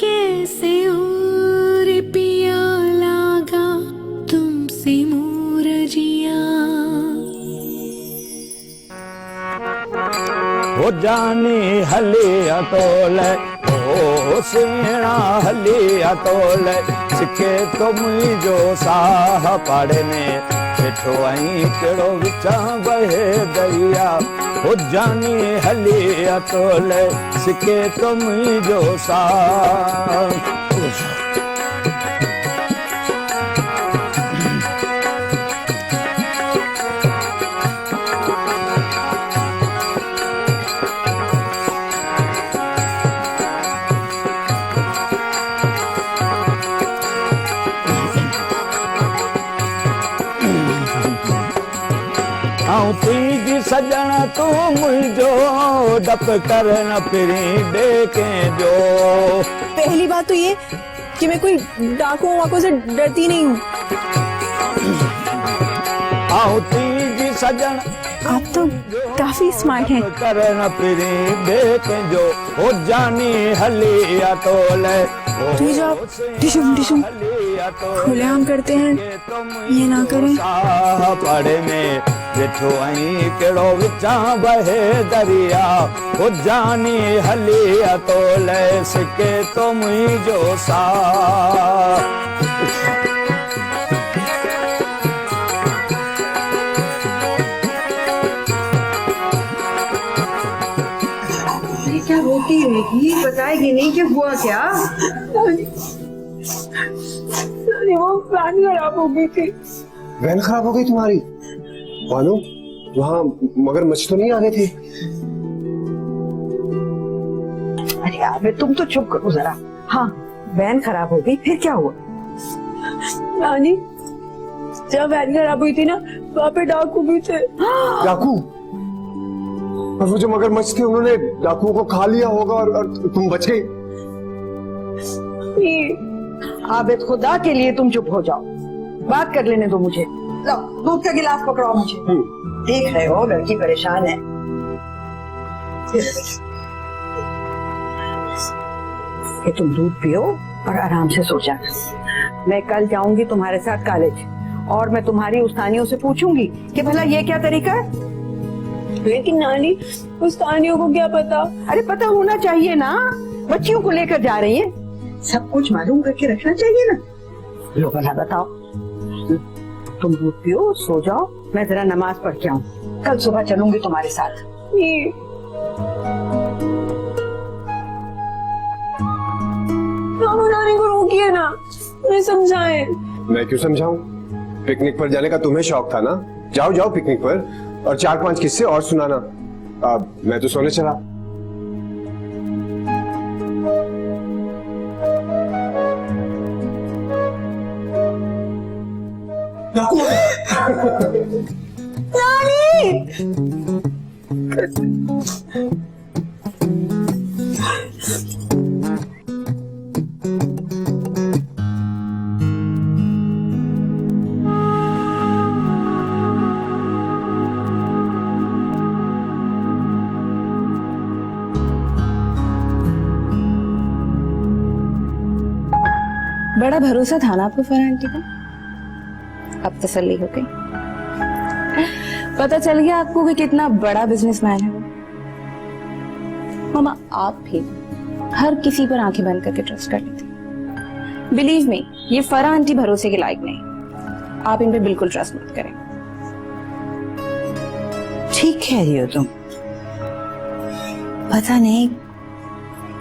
कैसे और पिया लागा तुमसे मोर जिया। हो जानी हली अतोल ओ सुणा हली अतोल सिके तो मुझो साह पड़ने वेठो आई केड़ो विचा बहे दरिया। हो जानी हली अतोल सिके तो मुझो साह। तुझी सजण तू मुझो डप कर न फिरी देखे जो। पहली बात तो ये कि मैं कोई डाकुओं वाकों से डरती नहीं हूँ। तुझी सजण आप तो काफी स्मार्ट हैं। कर न फिरी देखे जो। हो जानी हली अतोल तो जो आप डिशुम डिशुम खुलेआम करते हैं ये ना करें। पड़े में वेठो आई केड़ो विचा बहे दरिया। हो जानी हली अतोल सिके तो मुझो साह। क्या रोटी रहेगी बताएगी नहीं कि हुआ क्या? वो प्लान खराब हो गई थी। वैन खराब हो गई तुम्हारी? मानो वहाँ मगरमच्छ तो नहीं आ गए थे? अरे यार तुम तो चुप करो जरा। हाँ वैन खराब हो गई फिर क्या हुआ? नानी जब वैन खराब हुई थी ना वहाँ पे डाकू भी थे। डाकू? और वो जो मगरमच्छ थे उन्होंने डाकुओं को खा लिया होगा और तुम बच गई। आबिद खुदा के लिए तुम चुप हो जाओ, बात कर लेने दो मुझे। लो दूध का गिलास पकड़ाओ मुझे। देख रहे हो लड़की परेशान है। ये तुम दूध पियो और आराम से सो जाना। मैं कल जाऊंगी तुम्हारे साथ कॉलेज और मैं तुम्हारी उस्तानियों से पूछूंगी कि भला ये क्या तरीका है। लेकिन नानी उस्तानियों को क्या पता? अरे पता होना चाहिए ना, बच्चियों को लेकर जा रही है, सब कुछ मालूम करके रखना चाहिए ना। लो भला बताओ। तुम दूध पियो सो जाओ, मैं जरा नमाज पढ़ के आऊँ, कल सुबह चलूंगी तुम्हारे साथ। नानी को रोकिए ना, मैं समझाएं। मैं क्यों समझाऊं? पिकनिक पर जाने का तुम्हें शौक था ना, जाओ जाओ पिकनिक पर और 4-5 किस्से और सुनाना। मैं तो सोने चला। बड़ा भरोसा था ना आपको फरहान आंटी का। अब तसल्ली हो गई। पता चल गया आपको कि कितना बड़ा बिजनेसमैन है वो। मामा आप भी हर किसी पर आंखें बंद करके ट्रस्ट कर लेती। बिलीव मी, ये फरहान आंटी भरोसे के लायक नहीं। आप इन पे बिल्कुल ट्रस्ट मत करें। ठीक कह रही हो तुम। पता नहीं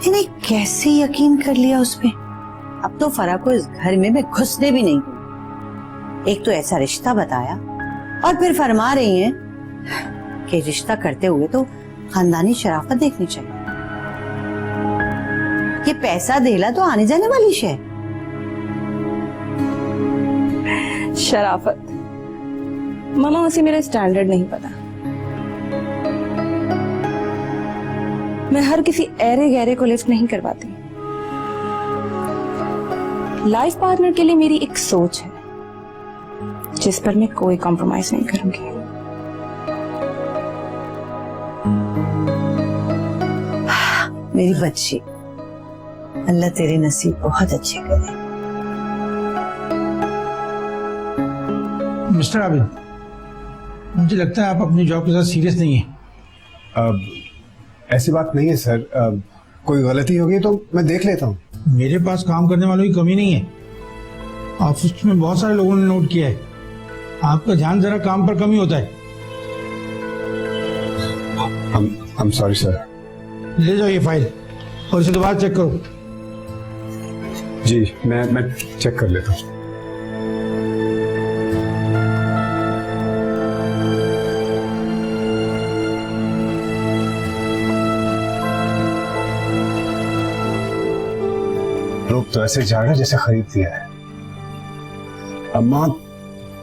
इन्हें कैसे यकीन कर लिया उस पे। अब तो फरा को इस घर में मैं घुसने भी नहीं दूं। एक तो ऐसा रिश्ता बताया और फिर फरमा रही हैं कि रिश्ता करते हुए तो खानदानी शराफत देखनी चाहिए। ये पैसा देला तो आने जाने वाली शे। शराफत मामा, उसे मेरा स्टैंडर्ड नहीं पता। मैं हर किसी ऐरे गहरे को लिफ्ट नहीं करवाती। लाइफ पार्टनर के लिए मेरी एक सोच है जिस पर मैं कोई कॉम्प्रोमाइज नहीं करूंगी। मेरी बच्ची, अल्लाह तेरे नसीब बहुत अच्छे करे। मिस्टर आबिद, मुझे लगता है आप अपनी जॉब के साथ सीरियस नहीं हैं। अब ऐसी बात नहीं है सर, कोई गलती होगी तो मैं देख लेता हूँ। मेरे पास काम करने वालों की कमी नहीं है। ऑफिस में बहुत सारे लोगों ने नोट किया है, आपका ध्यान जरा काम पर कम ही होता है। I'm sorry sir. ले जाओ ये फाइल और इसे दोबारा चेक करो। जी मैं चेक कर लेता हूँ। रूप तो ऐसे जा रहा है जैसे खरीद दिया है। अम्मा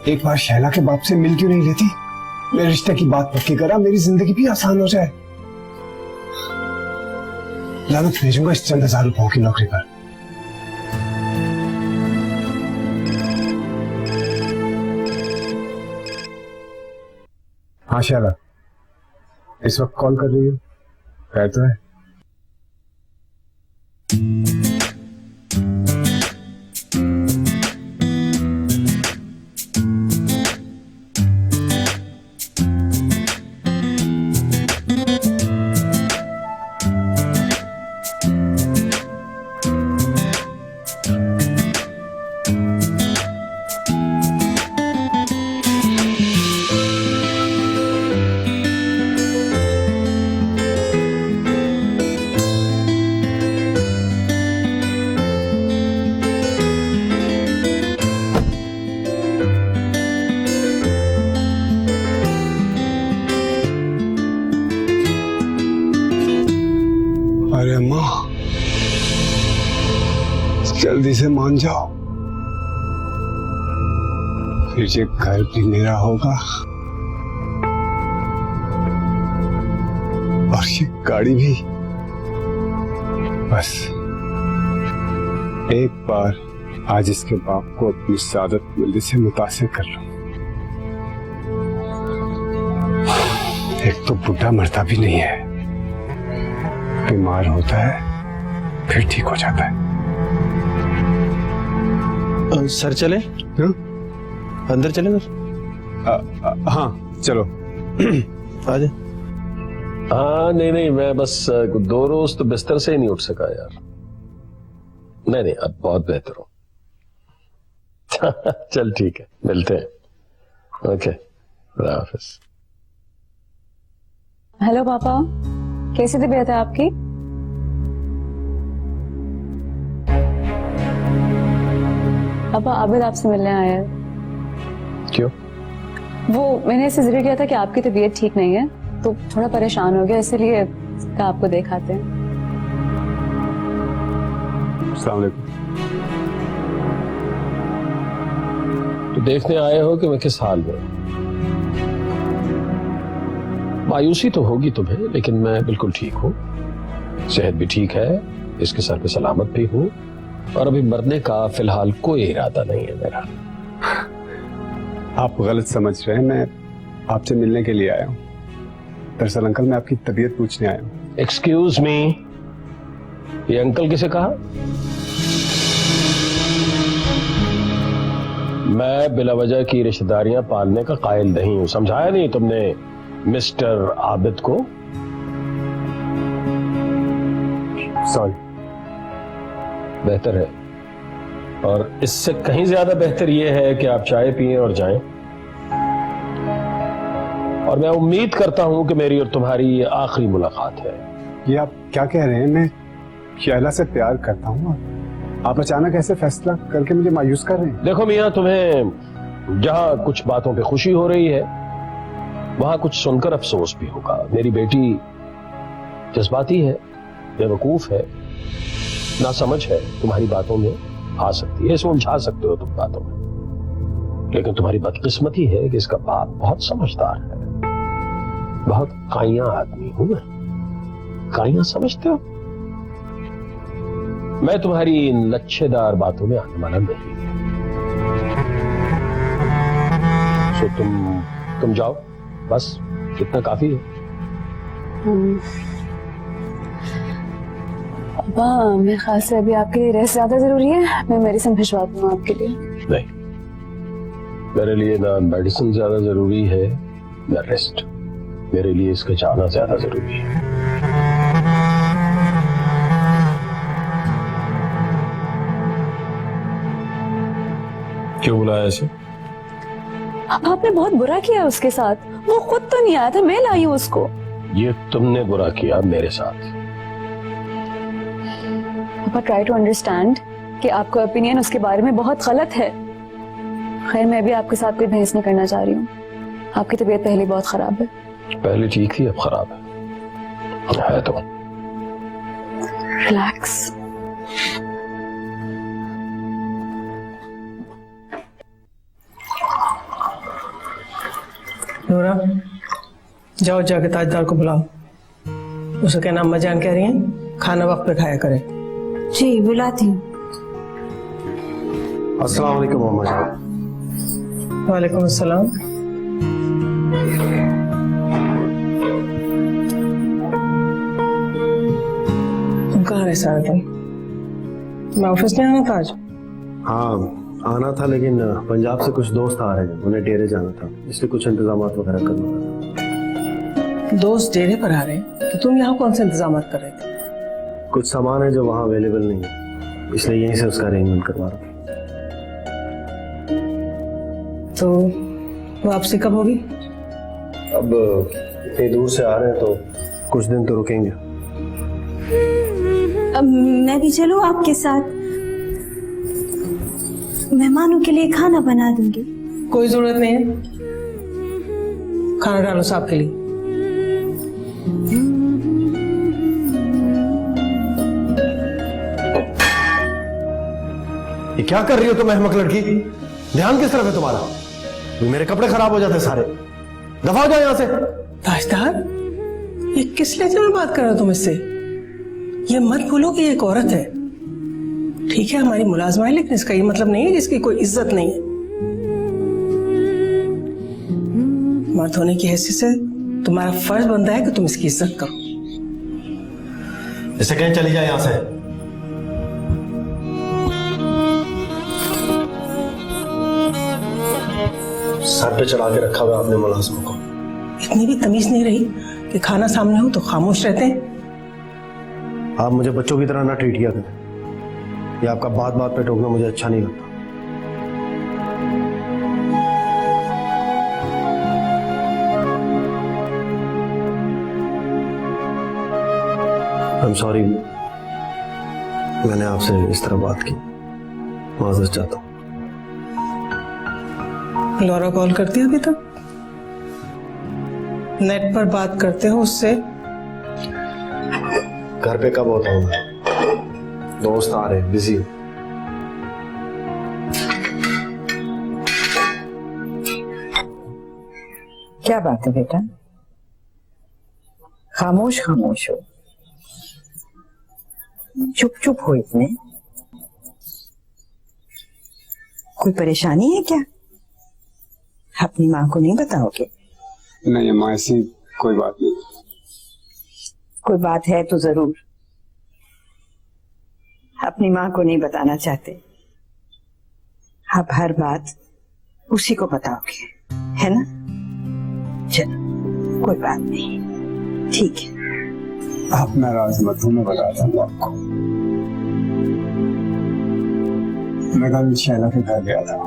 एक बार शैला के बाप से मिल क्यों नहीं लेती? मेरे रिश्ते की बात पक्की करा, मेरी जिंदगी भी आसान हो जाए। लानत भेजूंगा इस चंद 1000 रुपयों की नौकरी पर। हाँ शैला, इस वक्त कॉल कर रही हो? खैर तो है? अरे अम्मा, जल्दी से मान जाओ, फिर ये घर भी मेरा होगा और ये गाड़ी भी। बस एक बार आज इसके बाप को अपनी सादत मिलने से मुतासिर कर लूं। एक तो बुढ़ा मरता भी नहीं है, बीमार होता है फिर ठीक हो जाता है। सर चले? हाँ? अंदर चले सर? हाँ चलो। आ जाए। हाँ नहीं मैं बस 2 रोज तो बिस्तर से ही नहीं उठ सका यार। नहीं अब बहुत बेहतर हूं। चल ठीक है, मिलते हैं। ओके, खुदा हाफिज। हेलो पापा, कैसी तबीयत है आपकी? पापा आबिद आपसे मिलने आया है। क्यों? वो मैंने ऐसे जिक्र किया था कि आपकी तबीयत ठीक नहीं है तो थोड़ा परेशान हो गया, इसलिए कहा आपको दिखाते हैं। अस्सलाम वालेकुम। तो देखने आए हो कि मैं किस हाल में हूं। मायूसी तो होगी तुम्हें, लेकिन मैं बिल्कुल ठीक हूं, सेहत भी ठीक है, इसके सर पे सलामत भी हूं और अभी मरने का फिलहाल कोई इरादा नहीं है मेरा। आप गलत समझ रहे हैं, मैं आपसे मिलने के लिए आया हूं। दरअसल अंकल, मैं आपकी तबीयत पूछने आया हूं। एक्सक्यूज मी, ये अंकल किसे कहा? मैं बिला वजह की रिश्तेदारियां पालने का कायल नहीं हूं, समझाया नहीं तुमने मिस्टर आबिद को? सॉरी। बेहतर है, और इससे कहीं ज्यादा बेहतर यह है कि आप चाय पिएं और जाएं। और मैं उम्मीद करता हूं कि मेरी और तुम्हारी ये आखिरी मुलाकात है। ये आप क्या कह रहे हैं? मैं शैला से प्यार करता हूं, आप अचानक ऐसे फैसला करके मुझे मायूस कर रहे हैं। देखो मियां, तुम्हें जहां कुछ बातों पे खुशी हो रही है वहां कुछ सुनकर अफसोस भी होगा। मेरी बेटी जज्बाती है, बेवकूफ है, नासमझ है, तुम्हारी बातों में आ सकती है, इसे उलझा सकते हो तुम बातों में। लेकिन तुम्हारी बदकिस्मती है कि इसका बाप बहुत समझदार है, बहुत काइयां आदमी हूं मैं। काइयां समझते हो? मैं तुम्हारी इन लच्छेदार बातों में आने वाला नहीं। सो तुम जाओ, बस इतना काफी है। पापा मेरे ख्याल से अभी आपके लिए रेस्ट ज्यादा जरूरी है। मैं मेडिसिन भिजवा दूँ आपके लिए। नहीं, मेरे लिए ना मेडिसिन ज्यादा जरूरी है ना रेस्ट। मेरे लिए इसका जाना ज्यादा जरूरी है। क्यों बुलाया इसे? आपने बहुत बुरा किया उसके साथ। वो खुद तो नहीं आया था, मैं लाई हूँ उसको। ये तुमने बुरा किया मेरे साथ। पापा ट्राई टू अंडरस्टैंड कि आपका ओपिनियन उसके बारे में बहुत गलत है। खैर मैं भी आपके साथ कोई बहस नहीं करना चाह रही हूँ। आपकी तबीयत पहले बहुत खराब है। पहले ठीक थी, अब खराब है तो। रिलैक्स। नूरा, जाओ जाके ताजदार को बुलाओ। उसे कहना अम्मा जान कह रही हैं खाना वक्त पे खाया करे। जी बुलाती हूँ। अस्सलाम वालेकुम अम्मा जान। वालेकुम अस्सलाम। तुम कहाँ रहे सारा दिन? मैं ऑफिस नहीं आना था आज? हाँ आना था, लेकिन पंजाब से कुछ दोस्त आ रहे हैं, उन्हें डेरे जाना था, इसलिए कुछ इंतजाम वगैरह करना था। दोस्त डेरे पर आ रहे हैं तो तुम यहाँ कौन से इंतजाम कर रहे थे? कुछ सामान है जो वहाँ अवेलेबल नहीं है, इसलिए यहीं से उसका अरेंजमेंट करवा रहा हूँ। तो वापसी कब होगी? अब इतनी दूर से आ रहे हैं तो कुछ दिन तो रुकेंगे। अब मैं भी चलूं आपके साथ? मेहमानों के लिए खाना बना दूंगी। कोई जरूरत नहीं है, खाना डालो साहब के लिए। ये क्या कर रही हो तुम अहमक लड़की? ध्यान किस तरफ है तुम्हारा? मेरे कपड़े खराब हो जाते सारे। दफा हो जाओ यहां से। ताजदार, ये किस लहजे में बात कर रहे हो तुम इससे? ये मत भूलो कि ये एक औरत है। ठीक है हमारी मुलाजमा है, लेकिन इसका ये मतलब नहीं है कि इसकी कोई इज्जत नहीं है। मर्द होने की हैसियत से तुम्हारा फर्ज बनता है कि तुम इसकी इज्जत करो। इसे कहीं चली जाए यहां से। सर पे चढ़ा के रखा हुआ आपने मुलाजमों को। इतनी भी तमीज नहीं रही कि खाना सामने हो तो खामोश रहते हैं। आप मुझे बच्चों की तरह ना ट्रीट किया करें। ये आपका बात बात पे टोकना मुझे अच्छा नहीं लगता। I'm sorry, मैंने आपसे इस तरह बात की, माजरत चाहता हूँ। लौरा कॉल करती है अभी तक? नेट पर बात करते हो उससे? घर पे कब होता हूँ मैं? दोस्त आ रहे, बिजी हूँ। क्या बात है बेटा? खामोश खामोश हो, चुप चुप हो इतने। कोई परेशानी है क्या? अपनी माँ को नहीं बताओगे? नहीं अम्मा, ऐसी कोई बात नहीं। कोई बात है तो जरूर अपनी माँ को नहीं बताना चाहते। आप हर बात उसी को बताओगे, है ना? चलो कोई बात नहीं, ठीक है। आप नाराज मत हो, मैं बताता हूँ आपको। मैं कल शैला के घर गया था,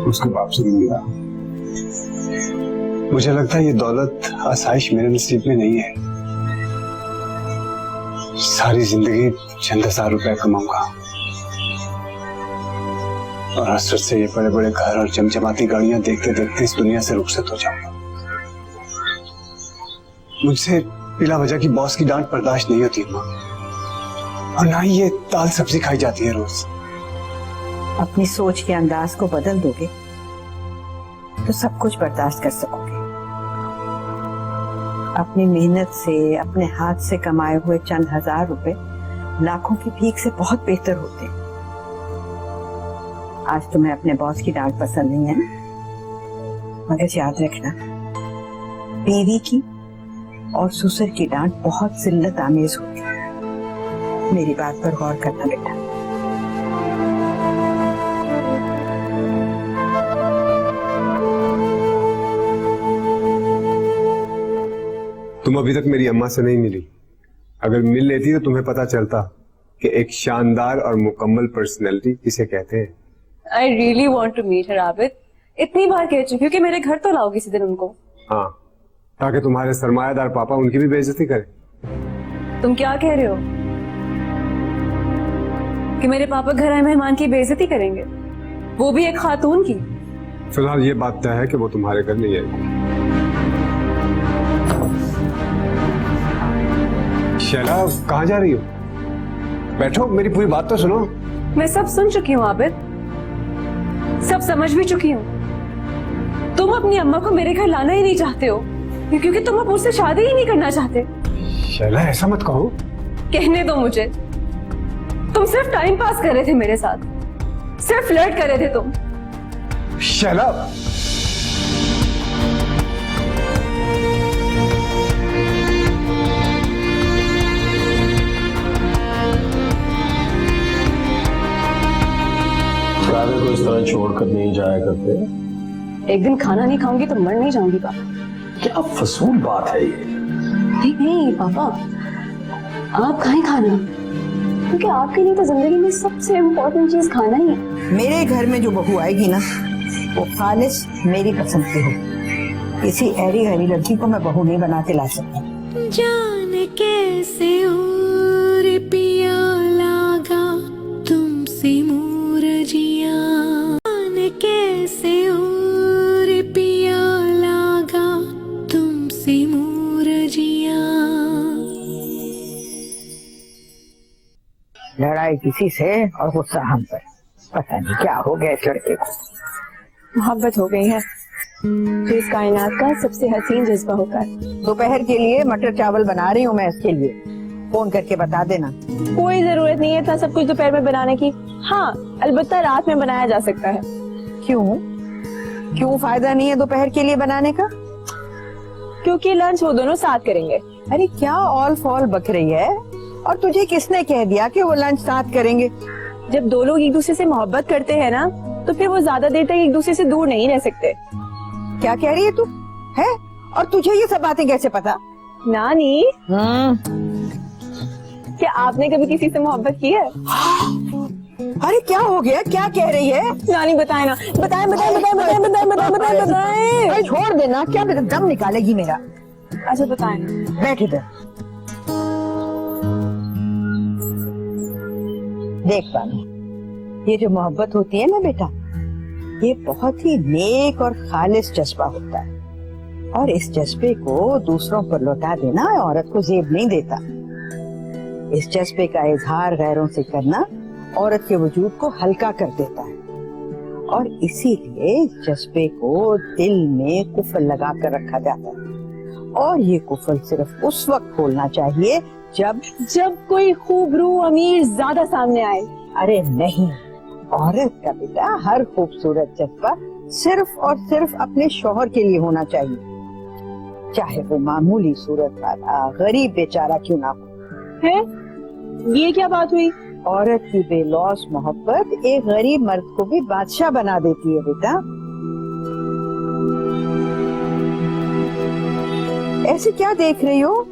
उसके बाप से मिला। मुझे लगता है ये दौलत आसाइश मेरे नसीब में नहीं है। सारी जिंदगी चंद हजार रुपए कमाऊंगा और हसरत से ये बड़े बड़े घर और चमचमाती गाड़ियां देखते देखते इस दुनिया से रुखसत हो जाऊंगा। मुझसे बिला वजह की बॉस की डांट बर्दाश्त नहीं होती माँ, और ना ही ये दाल सब्जी खाई जाती है रोज। अपनी सोच के अंदाज को बदल दोगे तो सब कुछ बर्दाश्त कर सकोगे। अपनी मेहनत से, अपने हाथ से कमाए हुए चंद हजार रुपए लाखों की भीख से बहुत बेहतर होते हैं। आज तुम्हें अपने बॉस की डांट पसंद नहीं है, मगर याद रखना, बीवी की और ससुर की डांट बहुत जिल्लत आमेज होती है। मेरी बात पर गौर करना बेटा। तुम अभी तक मेरी अम्मा से नहीं मिली। अगर मिल लेती तो तुम्हें पता चलता कि एक शानदार और मुकम्मल पर्सनैलिटी किसे कहते हैं। I really want to meet her Abid. इतनी बार कह चुकी हूँ कि मेरे घर तो लाओ किसी दिन उनको। हाँ, ताकि तुम्हारे सरमायादार पापा उनकी भी बेइज्जती करें। तुम क्या कह रहे हो कि मेरे पापा घर आए मेहमान की बेइज्जती करेंगे, वो भी एक खातून की? फिलहाल ये बात तय है कि वो तुम्हारे घर नहीं आएगी। शैला, कहाँ जा रही हो? बैठो, मेरी पूरी बात तो सुनो। मैं सब सुन चुकी हूँ आबिद, सब समझ भी चुकी हूँ। तुम अपनी अम्मा को मेरे घर लाना ही नहीं चाहते हो क्योंकि तुम अब मुझसे शादी ही नहीं करना चाहते। शैला, ऐसा मत कहो। कहने दो मुझे। तुम सिर्फ टाइम पास कर रहे थे मेरे साथ, सिर्फ फ्लर्ट कर रहे थे तुम। शैला, राधे को इस तरह छोड़कर नहीं जाया करते। एक दिन खाना नहीं खाऊंगी तो मर नहीं जाऊंगी पापा। क्या फसूल बात है ये? नहीं नहीं पापा, आप खाएं खाना, क्योंकि आपके लिए तो जिंदगी में सबसे इम्पोर्टेंट चीज खाना ही है। मेरे घर में जो बहू आएगी ना, वो खालिस मेरी पसंद की हो। किसी ऐरी गैरी लड़की को मैं बहू नहीं बना के ला सकती। जान कैसे और पिया लागा तुमसे मूरजिया, जान कैसे और पिया लागा तुमसे मूरजिया। लड़ाई किसी से और गुस्सा हम पर। पता नहीं क्या हो गया इस लड़के को। मोहब्बत हो गई है जो इस कायनात का सबसे हसीन जज्बा होता है। दोपहर के लिए मटर चावल बना रही हूँ मैं, इसके लिए फोन करके बता देना। कोई जरूरत नहीं है इतना सब कुछ दोपहर में बनाने की। हाँ, अलबत्ता रात में बनाया जा सकता है। क्यों क्यों फायदा नहीं है दोपहर के लिए बनाने का? क्योंकि लंच वो दोनों साथ करेंगे। अरे क्या ऑल फॉल बक रही है? और तुझे किसने कह दिया कि वो लंच साथ करेंगे? जब दो लोग एक दूसरे से मोहब्बत करते हैं ना, तो फिर वो ज्यादा देर तक एक दूसरे से दूर नहीं रह सकते। क्या कह रही है तू? है? और तुझे ये सब बातें कैसे पता? नानी, क्या आपने कभी किसी से मोहब्बत की है? अरे क्या हो गया? क्या कह रही है? नानी बताए ना, बताए बताए बताए बताए बताए बताए बताए बताए। अरे छोड़ देना, क्या दम निकालेगी मेरा? अच्छा बताए ना। बैठ इधर। देख पानी, ये जो मोहब्बत होती है ना बेटा, ये बहुत ही नेक और खालिस जज्बा होता है। और इस जज्बे को दूसरों पर लौटा देना औरत को जेब नहीं देता। इस जज्बे का इजहार गैरों से करना औरत के वजूद को हल्का कर देता है। और इसीलिए इस जज्बे को दिल में कुफल लगा कर रखा जाता है। और ये कुफल सिर्फ उस वक्त खोलना चाहिए जब कोई खूबरू अमीर ज्यादा सामने आए। अरे नहीं, औरत का बेटा हर खूबसूरत जज्बा सिर्फ और सिर्फ अपने शौहर के लिए होना चाहिए, चाहे वो मामूली सूरत वाला गरीब बेचारा क्यों ना हो। है? ये क्या बात हुई? औरत की बेलौस मोहब्बत एक गरीब मर्द को भी बादशाह बना देती है बेटा। ऐसे क्या देख रही हो?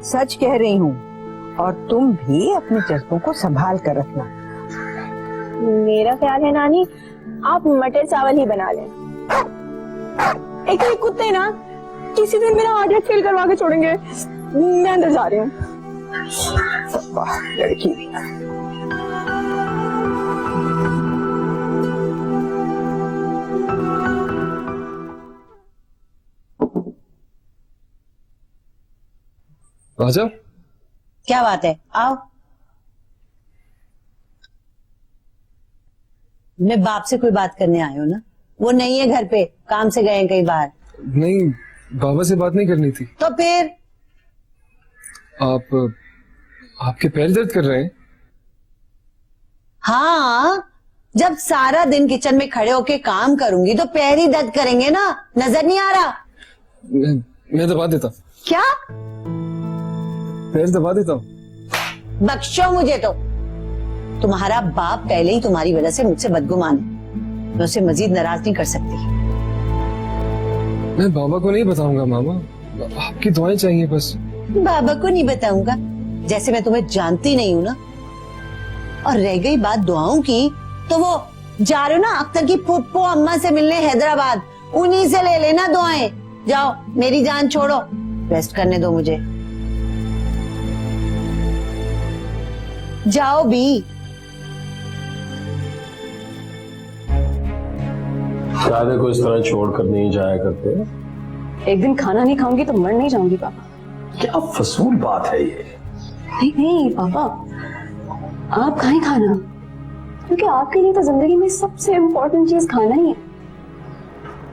सच कह रही हूँ। और तुम भी अपने जज्बों को संभाल कर रखना। मेरा ख्याल है नानी, आप मटर चावल ही बना लें। एक तो ये कुत्ते ना किसी दिन मेरा ऑर्डर फेल करवा के छोड़ेंगे। मैं अंदर जा रही हूँ। लड़की भी। राजा, क्या बात है? आओ। मैं बाप से कोई बात करने आए हो ना? वो नहीं है घर पे, काम से गए हैं कहीं बाहर। नहीं, बाबा से बात नहीं करनी थी। तो फिर? आपके पैर दर्द कर रहे हैं? हाँ, जब सारा दिन किचन में खड़े होके काम करूंगी तो पैर ही दर्द करेंगे ना। नजर नहीं आ रहा? मैं दबा देता। क्या? पैर दबा देता हूँ। बख्शो मुझे तो। तुम्हारा बाप पहले ही तुम्हारी वजह से मुझसे बदगुमान है। मैं उसे मजीद नाराज नहीं कर सकती। मैं बाबा को नहीं बताऊंगा मामा, आपकी दुआएं चाहिए बस। बाबा को नहीं बताऊंगा, जैसे मैं तुम्हें जानती नहीं हूँ ना। और रह गई बात दुआओं की, तो वो जा रहे हो ना अख्तर की फुप्पो अम्मा से मिलने हैदराबाद, उन्हीं से ले लेना दुआएं। जाओ, मेरी जान छोड़ो, रेस्ट करने दो मुझे। जाओ भी। शादी को इस तरह छोड़कर नहीं जाया करते। एक दिन खाना नहीं खाऊंगी तो मर नहीं जाऊंगी पापा। क्या फजूल बात है ये। नहीं पापा, आप खाएं खाना, क्योंकि आपके लिए तो जिंदगी में सबसे इम्पोर्टेंट चीज खाना ही है।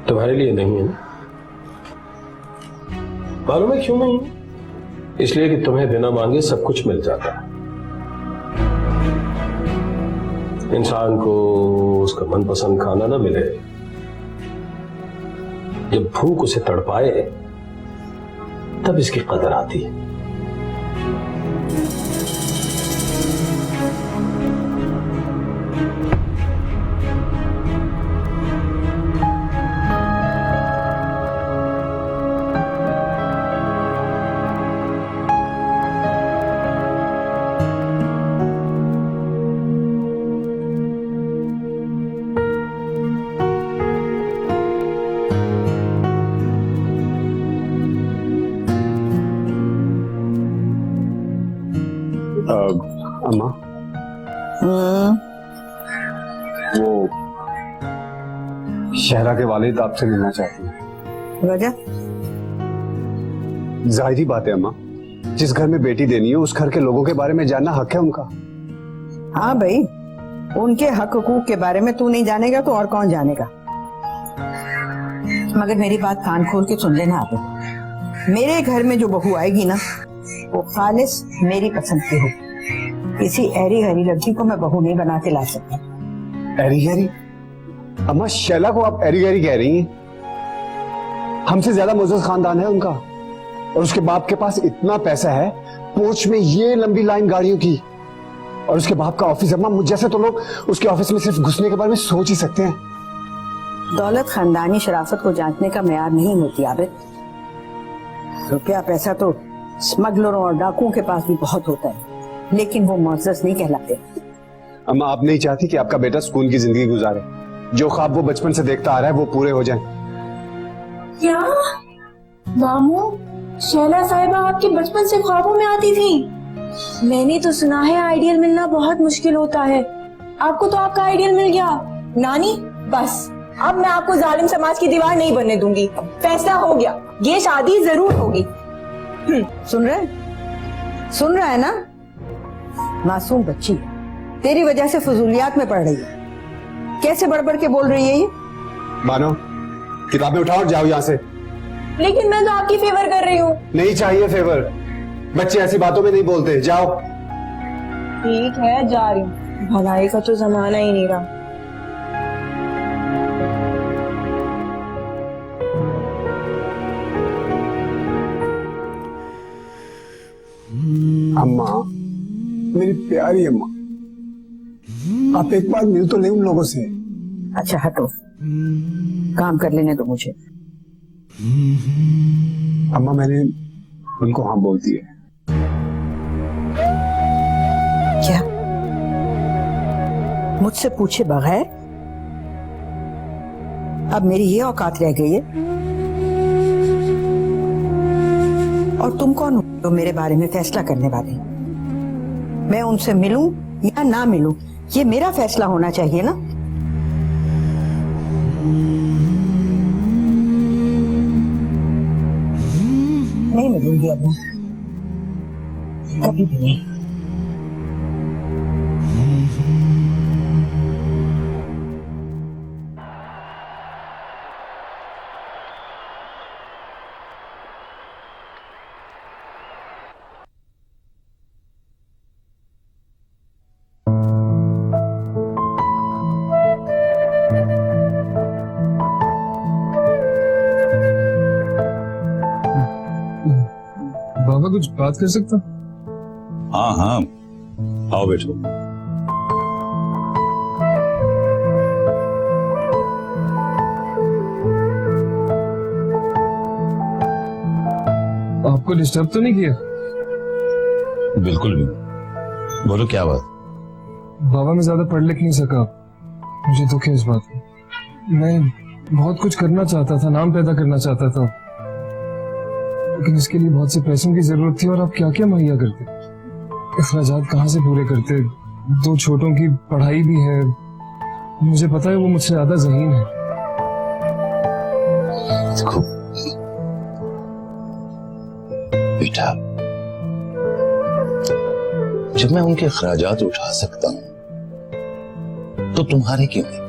तुम्हारे लिए नहीं है ना? मालूम है क्यों नहीं? इसलिए कि तुम्हें बिना मांगे सब कुछ मिल जाता है। इंसान को उसका मनपसंद खाना ना मिले, जब भूख उसे तड़पाए, तब इसकी कदर आती है। अम्मा, वो शहरा के वालिद आपसे मिलना चाहते हैं। वजह? जाहिर बात है अम्मा, जिस घर में बेटी देनी है उस घर के लोगों के बारे में जानना हक है उनका। हाँ भाई, उनके हक हुकूक के बारे में तू नहीं जानेगा तो और कौन जानेगा। मगर मेरी बात कान खोल के सुन लेना आप। मेरे घर में जो बहू आएगी ना, वो खालिस मेरी पसंद की हो। किसी ऐरी गैरी लड़की को मैं बहू नहीं बना के ला सकती। ऐरी गैरी? अम्मा, शैला को आप ऐरी गैरी कह रही हैं? हमसे ज्यादा मुअज़्ज़ज़ खानदान है उनका, और उसके बाप के पास इतना पैसा है, पोर्च में ये लंबी लाइन गाड़ियों की, और उसके बाप का ऑफिस। अम्मा, मुझ जैसे तो लोग उसके ऑफिस में सिर्फ घुसने के बारे में सोच ही सकते हैं। दौलत खानदानी शराफत को जांचने का मेयार नहीं होती आबिद। रुपया पैसा तो स्मगलरों और डाकुओं के पास भी बहुत होता है, लेकिन वो मुअज़्ज़ज़ नहीं कहलाते। अम्मा, आप नहीं चाहती कि आपका बेटा सुकून की जिंदगी गुजारे, जो ख्वाब वो बचपन से देखता आ रहा है वो पूरे हो जाएं? क्या मामू, शैला साहिबा आपके बचपन से ख्वाबों में आती थी? मैंने तो सुना है आइडियल मिलना बहुत मुश्किल होता है। आपको तो आपका आइडियल मिल गया। नानी, बस अब मैं आपको जालिम समाज की दीवार नहीं बनने दूंगी। फैसला हो गया, ये शादी जरूर होगी। सुन रहा है ना? मासूम बच्ची तेरी वजह से फजूलियात में पड़ रही है। कैसे बढ़ के बोल रही है ये? मानो, किताबें उठाओ और जाओ यहाँ से। लेकिन मैं तो आपकी फेवर कर रही हूँ। नहीं चाहिए फेवर, बच्चे ऐसी बातों में नहीं बोलते। जाओ। ठीक है, जा रही हूँ। भलाई का तो जमाना ही नहीं रहा। अम्मा, मेरी प्यारी अम्मा, आप एक बार मिल तो ले उन लोगों से। अच्छा हटो, काम कर लेने दो मुझे। अम्मा, मैंने उनको हाँ बोल दिया। क्या? मुझसे पूछे बगैर? अब मेरी ये औकात रह गई है? और तुम कौन हो तो मेरे बारे में फैसला करने वाले? मैं उनसे मिलूं या ना मिलूं, ये मेरा फैसला होना चाहिए ना। नहीं मिलूंगी अब मैं, कभी भी नहीं। कुछ बात कर सकता? हाँ हाँ, आओ बैठो। आपको डिस्टर्ब तो नहीं किया? बिल्कुल भी। बोलो क्या बात? बाबा मैं ज्यादा पढ़ लिख नहीं सका, मुझे दुख है इस बात का। मैं बहुत कुछ करना चाहता था, नाम पैदा करना चाहता था, लेकिन इसके लिए बहुत से पैसों की जरूरत थी। और आप क्या क्या मुहैया करते, अखराजात कहाँ से पूरे करते? 2 छोटों की पढ़ाई भी है, मुझे पता है वो मुझसे ज्यादा ज़हीन है। देखो बेटा, जब मैं उनके अखराजात उठा सकता हूं तो तुम्हारे क्यों नहीं?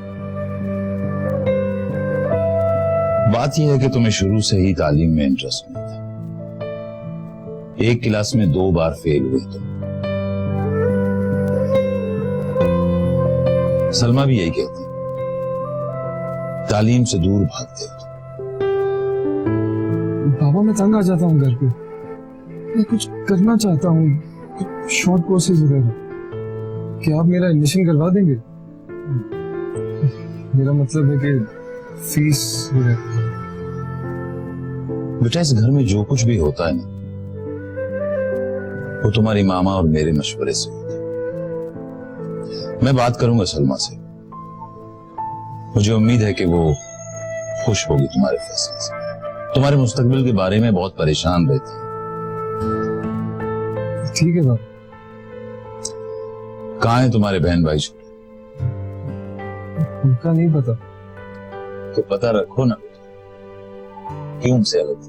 बात यह है कि तुम्हें शुरू से ही तालीम में इंटरेस्ट नहीं था। 1 क्लास में 2 बार फेल हुए तुम। सलमा भी यही कहती, तालीम से दूर भागते हो। बाबा मैं तंग आ जाता हूँ घर पे, मैं कुछ करना चाहता हूँ, शॉर्ट कोर्सेज वगैरह। क्या आप मेरा एडमिशन करवा देंगे? मेरा मतलब है कि फीस वगैरह। बेटा इस घर में जो कुछ भी होता है ना, वो तुम्हारी मामा और मेरे मशवरे से होता है। मैं बात करूंगा सलमा से, मुझे उम्मीद है कि वो खुश होगी तुम्हारे फैसले से। तुम्हारे मुस्तकबिल के बारे में बहुत परेशान रहती है। ठीक है बाबा। कहाँ है तुम्हारे बहन भाई छोटे? उनका नहीं पता। तो पता रखो ना, क्यों उनसे अलग?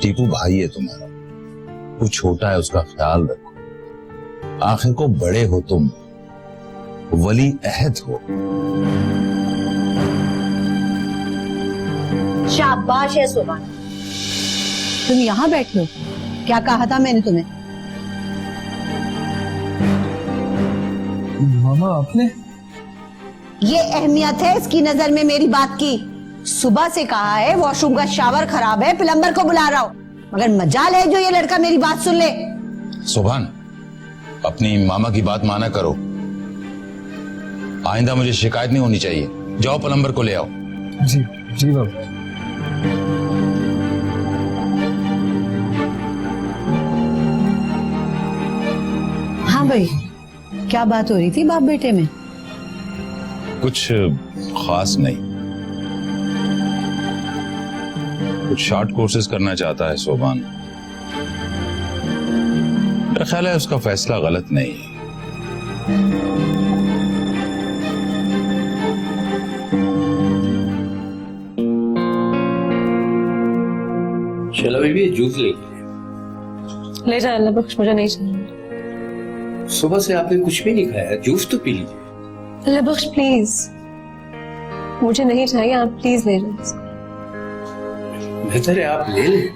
टीपू भाई है तुम्हारा, वो छोटा है, उसका ख्याल रखो। आखिर को बड़े हो तुम, वली अहद हो। शाबाश है सुभान, तुम यहाँ बैठे हो। क्या कहा था मैंने तुम्हें? मामा आपने? ये अहमियत है इसकी नजर में मेरी बात की। सुबह से कहा है वॉशरूम का शावर खराब है, प्लम्बर को बुला रहा हूं, मगर मजाल है जो ये लड़का मेरी बात सुन ले। सुभान, अपनी मामा की बात माना करो। आइंदा मुझे शिकायत नहीं होनी चाहिए। जाओ प्लम्बर को ले आओ। जी जी बाबा। हाँ भाई, क्या बात हो रही थी बाप बेटे में? कुछ खास नहीं, कुछ शॉर्ट कोर्सेज करना चाहता है सोबान। मेरा ख्याल है उसका फैसला गलत नहीं है। चलो बेबी जूस ले जा अल्लाह बख्श, मुझे नहीं चाहिए। सुबह से आपने कुछ भी नहीं खाया, जूस तो पी लीजिए। अल्लाह बख्श प्लीज, मुझे नहीं चाहिए, आप प्लीज ले जाइए। बेहतर है आप ले लें।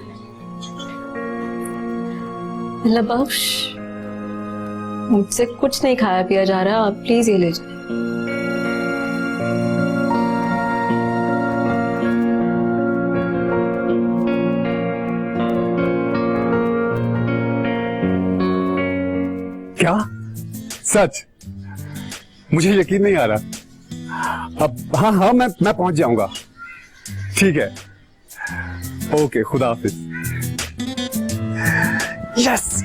अल्लाह बख्श, मुझसे कुछ नहीं खाया पिया जा रहा, आप प्लीज ये ले जाइए। क्या? सच? मुझे यकीन नहीं आ रहा। अब हाँ हाँ मैं पहुंच जाऊंगा। ठीक है, ओके, खुदा हाफिज। यस।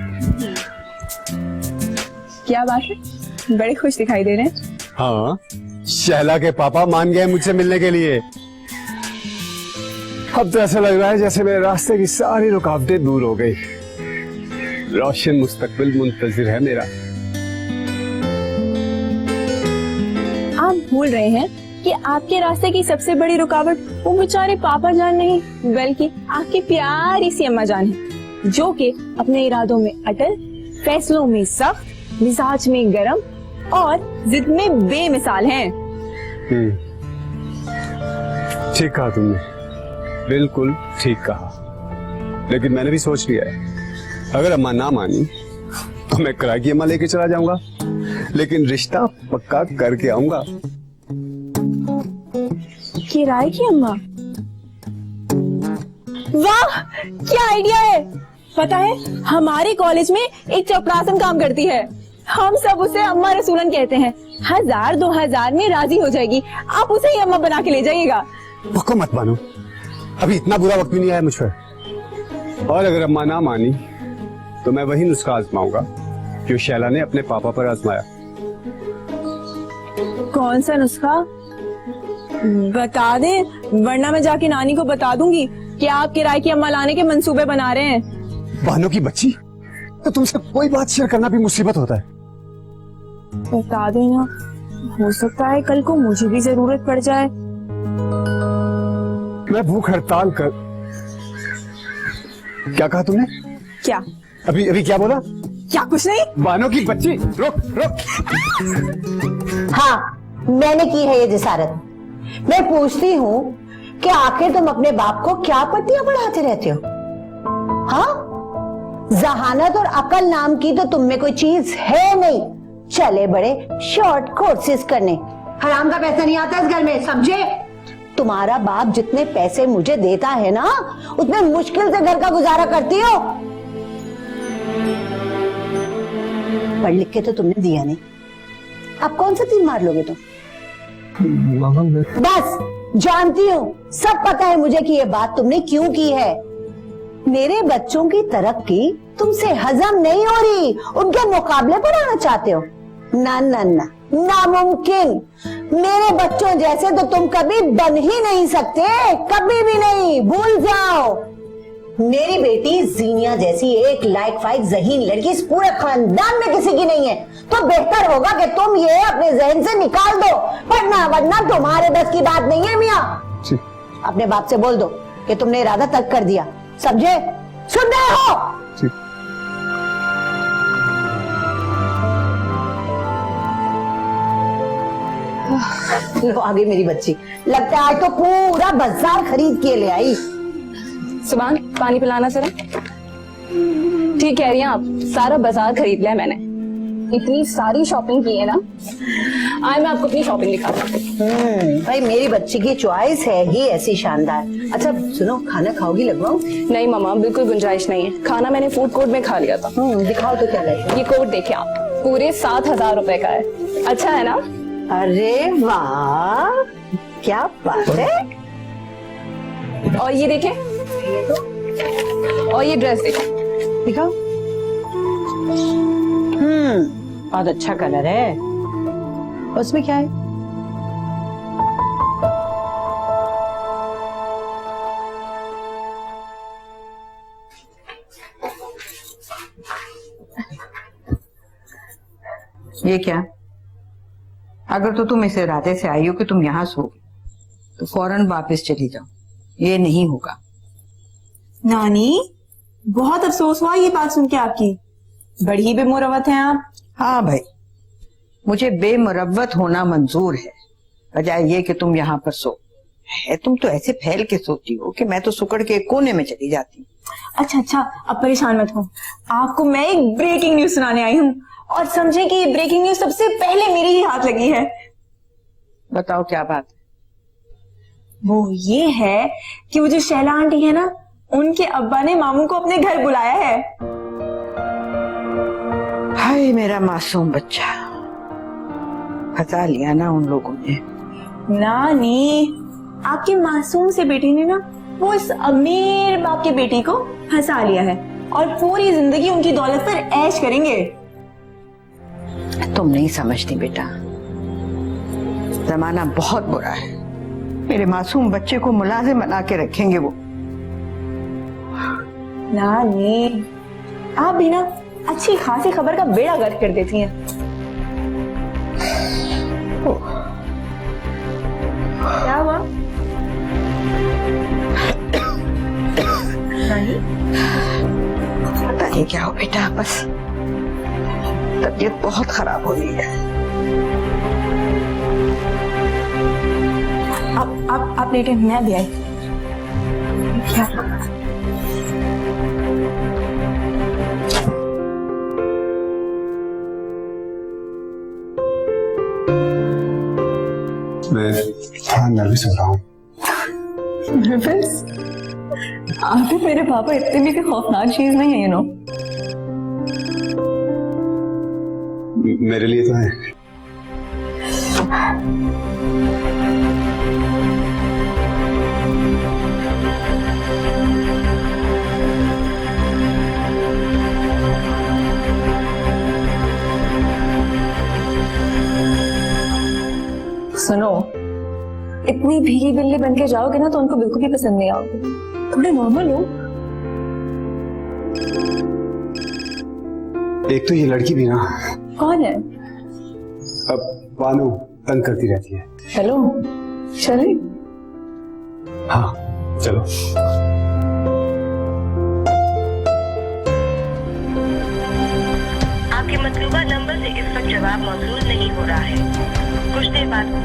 क्या बात है, बड़े खुश दिखाई दे रहे हैं। हाँ, शैला के पापा मान गए मुझसे मिलने के लिए। अब तो ऐसा लग रहा है जैसे मेरे रास्ते की सारी रुकावटें दूर हो गई। रोशन मुस्तकबिल मुंतजिर है मेरा। आप भूल रहे हैं कि आपके रास्ते की सबसे बड़ी रुकावट वो बेचारे पापा जान नहीं, बल्कि आपकी प्यारी सी अम्मा जान है, जो कि अपने इरादों में अटल, फैसलों में सख्त, मिजाज में गरम और जिद में बेमिसाल हैं। ठीक कहा तुमने, बिल्कुल ठीक कहा। लेकिन मैंने भी सोच लिया है, अगर अम्मा ना मानी तो मैं किराए की अम्मा लेके चला जाऊंगा, लेकिन रिश्ता पक्का करके आऊंगा। किराए की अम्मा? वाह, क्या आइडिया है। पता है हमारे कॉलेज में एक चपरासन काम करती है, हम सब उसे अम्मा रसूलन कहते हैं। 1000-2000 में राजी हो जाएगी, आप उसे ही अम्मा बना के ले जाइएगा। पक्का मत मानो, अभी इतना बुरा वक्त भी नहीं आया मुझ पर। और अगर अम्मा ना मानी तो मैं वही नुस्खा आजमाऊंगा जो शैला ने अपने पापा पर आजमाया। कौन सा नुस्खा? बता दे, वरना मैं जाके नानी को बता दूंगी कि आप किराए की अम्मा लाने के मंसूबे बना रहे हैं। बहनों की बच्ची, तो तुमसे कोई बात शेयर करना भी मुसीबत होता है। बता देना, हो सकता है कल को मुझे भी जरूरत पड़ जाए। मैं भूख हड़ताल कर। क्या कहा तुमने? क्या? अभी क्या बोला? क्या? कुछ नहीं। बहनों की बच्ची, रुक रुक। हाँ, मैंने की है ये जिसारत। मैं पूछती हूँ कि आखिर तुम अपने बाप को क्या पट्टियां पढ़ाते रहते हो? हाँ, जहानत और अकल नाम की तो तुम में कोई चीज है नहीं। चले बड़े शॉर्ट कोर्सेज करने। हराम का पैसा नहीं आता इस घर में, समझे? तुम्हारा बाप जितने पैसे मुझे देता है ना, उतने मुश्किल से घर का गुजारा करती हो। पढ़ लिख के तो तुमने दिया नहीं, अब कौन सा तीर मार लोगे तुम? बस जानती हूँ, सब पता है मुझे कि ये बात तुमने क्यों की है। मेरे बच्चों की तरक्की तुमसे हजम नहीं हो रही, उनके मुकाबले पर आना चाहते हो। ना ना ना, नामुमकिन। मेरे बच्चों जैसे तो तुम कभी बन ही नहीं सकते, कभी भी नहीं, भूल जाओ। मेरी बेटी जीनिया जैसी एक लायक फाइक ज़हीन लड़की इस पूरे खानदान में किसी की नहीं है, तो बेहतर होगा कि तुम ये अपने जहन से निकाल दो, वरना तुम्हारे बस की बात नहीं है मियाँ। अपने बाप से बोल दो कि तुमने इरादा तर्क कर दिया, समझे? सुन रहे हो? लो आ गई मेरी बच्ची, लगता है आज तो पूरा बाजार खरीद के ले आई। सुभान, पानी पिलाना जरा। ठीक कह रही हैं आप, सारा बाजार खरीद लिया मैंने। इतनी सारी शॉपिंग की है ना। आए मैं आपको अपनी शॉपिंग दिखाता हूँ। भाई मेरी बच्ची की चॉइस है ही ऐसी शानदार। अच्छा सुनो, खाना खाओगी? लगवाऊं? नहीं मामा, बिल्कुल गुंजाइश नहीं है, खाना मैंने फूड कोर्ट में खा लिया था। दिखाओ तो क्या है। ये कोट देखिए आप, पूरे 7000 रुपए का है। अच्छा है ना? अरे वाह, क्या बात है। और ये देखें, और ये ड्रेस देखें, दिखाओ। बहुत अच्छा कलर है। उसमें क्या है? ये क्या? अगर तो तुम इस इरादे से आई हो कि तुम यहाँ सोओगे तो फौरन वापस चली जाओ, ये नहीं होगा। नानी, बहुत अफसोस हुआ ये बात सुन के आपकी, बड़ी बेमुरवत हैं आप। हाँ भाई, मुझे बेमुरवत होना मंजूर है, बजाय ये कि तुम यहाँ पर सो। है तुम तो ऐसे फैल के सोती हो कि मैं तो सुकड़ के कोने में चली जाती हूँ। अच्छा, अब परेशान मत हो, आपको मैं एक ब्रेकिंग न्यूज सुनाने आई हूँ, और समझे कि ये ब्रेकिंग न्यूज सबसे पहले मेरे ही हाथ लगी है। बताओ क्या बात? वो ये है कि वो जो शैला आंटी है ना, उनके अब्बा ने मामू को अपने घर बुलाया है। हाय मेरा मासूम बच्चा, फंसा लिया ना उन लोगों ने। नानी, आपकी मासूम से बेटी ने ना वो इस अमीर बाप के बेटी को फंसा लिया है, और पूरी जिंदगी उनकी दौलत पर ऐश करेंगे। तुम नहीं समझती बेटा, जमाना बहुत बुरा है। मेरे मासूम बच्चे को मुलाजिम बना के रखेंगे वो। नानी, आप भी ना अच्छी खासी खबर का बेड़ा गर्क कर देती हैं। क्या हुआ? नानी, पता नहीं क्या हो बेटा, बस तबीयत बहुत खराब हो रही है। आप लेटे, मैं भी आई। क्या? मैं नर्वस हो रहा हूँ। नर्वस? आबिद मेरे पापा इतने भी कोई खौफनाक चीज नहीं है, यू नो। मेरे लिए तो है। सुनो, इतनी भीगी बिल्ली बन के जाओगे ना तो उनको बिल्कुल भी पसंद नहीं आओगे। थोड़े नॉर्मल हो। एक तो ये लड़की भी ना, कौन है? अब बानू तंग करती रहती है। हेलो, चले? हाँ चलो। आपके मतलूबा नंबर से इस वक्त जवाब मौसूल नहीं हो रहा है। कुछ देर बाद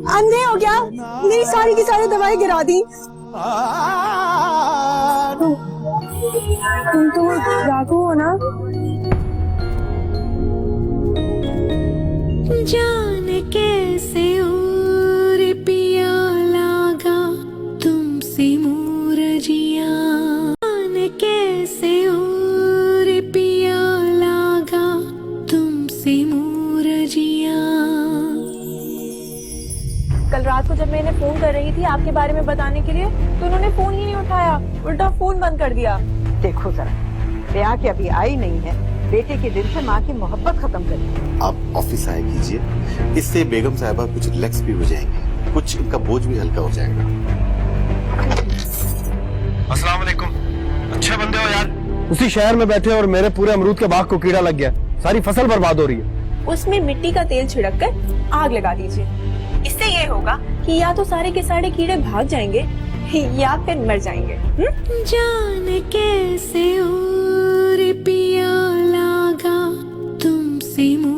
अंधे हो क्या? मेरी सारी की सारी दवाई गिरा दी। तुम तो राघव हो ना? जाने कैसे और पिया लागा तुमसे मोर जिया, जाने कैसे और पिया लागा तुमसे मोर जिया। कल रात को जब मैं इन्हें फोन कर रही थी आपके बारे में बताने के लिए, तो उन्होंने फोन ही नहीं उठाया, उल्टा फोन बंद कर दिया। देखो जरा, ब्याह के अभी आई नहीं है, बेटे के दिल से माँ की मोहब्बत खत्म करिए। आप ऑफिस आए कीजिए, इससे बेगम साहिबा कुछ रिलैक्स भी हो जाएंगे, कुछ इनका बोझ भी हल्का हो जाएगा। अस्सलाम वालेकुम। अच्छे बंदे हो यार। उसी शहर में बैठे और मेरे पूरे अमरूद के बाग को कीड़ा लग गया, सारी फसल बर्बाद हो रही है। उसमें मिट्टी का तेल छिड़क कर आग लगा दीजिए। इससे ये होगा कि या तो सारे के सारे कीड़े भाग जाएंगे या फिर मर जाएंगे। जाने कैसे और पिया लागा तुमसे मोर